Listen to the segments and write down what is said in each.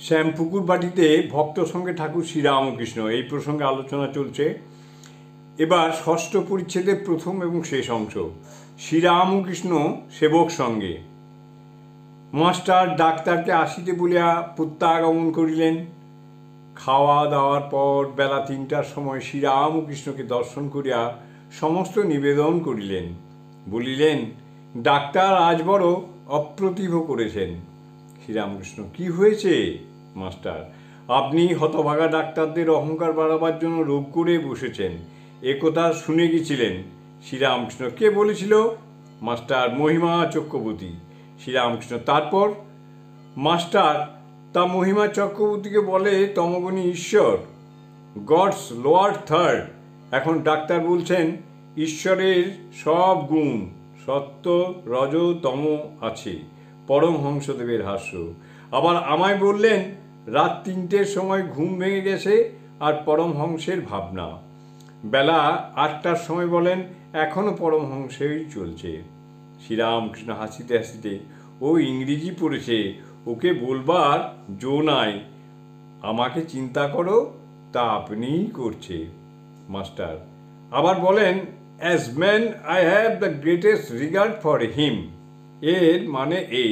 শ্যামপুকুর বাটিতে ভক্ত সঙ্গে ঠাকুর শ্রীরামকৃষ্ণ, এই প্রসঙ্গে আলোচনা চলছে। এবার ষষ্ঠ পরিচ্ছেদের প্রথম এবং শেষ অংশ। শ্রীরামকৃষ্ণ সেবক সঙ্গে। মাস্টার ডাক্তারকে আসিতে বলিয়া প্রত্যাগমন করিলেন। খাওয়া দাওয়ার পর বেলা 3টার সময় শ্রীরামকৃষ্ণকে দর্শন করিয়া সমস্ত নিবেদন করিলেন। বলিলেন, ডাক্তার আজ বড় অপ্রতিভ করেছেন। শ্রীরামকৃষ্ণ, কি হয়েছে? মাস্টার, আপনি হতভাগা ডাক্তারদের অহংকার বাড়াবার জন্য রোগ করে বসেছেন, একথা শুনে গেছিলেন। শ্রীরামকৃষ্ণ, কে বলেছিল? মাস্টার, মহিমা চক্রবর্তী। শ্রীরামকৃষ্ণ, তারপর? মাস্টার, তা মহিমা চক্রবর্তীকে বলে তমগুণী ঈশ্বর, গডস লোয়ার থার্ড। এখন ডাক্তার বলছেন ঈশ্বরের সব গুণ সত্য রজ তম আছে। পরমহংসদেবের হাস্য। আবার আমায় বললেন রাত 3টের সময় ঘুম ভেঙে গেছে আর পরমহংসের ভাবনা। বেলা 8টার সময় বলেন এখনো পরমহংসই চলছে। শ্রীরামকৃষ্ণ হাসিতে হাসিতে, ও ইংরেজি পড়েছে, ওকে বলবার জো নাই। আমাকে চিন্তা করো তা আপনিই করছে। মাস্টার, আবার বলেন as man I have the greatest regard for him. এর মানে এই,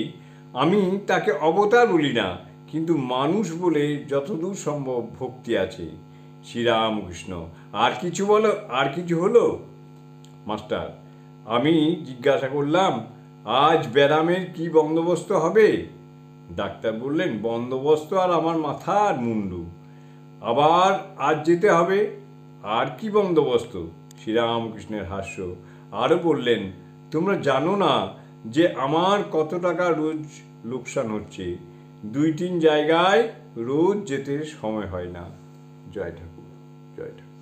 আমি তাকে অবতার বলি না, কিন্তু মানুষ বলে যতদূর সম্ভব ভক্তি আছে। শ্রীরামকৃষ্ণ, আর কিছু বলো, আর কিছু হলো? মাস্টার, আমি জিজ্ঞাসা করলাম আজ ব্যারামের কি বন্দোবস্ত হবে? ডাক্তার বললেন বন্দোবস্ত আর আমার মাথা আর মুন্ডু। আবার আজ যেতে হবে, আর কি বন্দোবস্ত? শ্রীরামকৃষ্ণের হাস্য। আরও বললেন, তোমরা জানো না যে আমার কত টাকা রোজ লোকসান হচ্ছে। 2-3 জায়গায় রোজ যেতে সময় হয় না। জয় ঠাকুর, জয় ঠাকুর।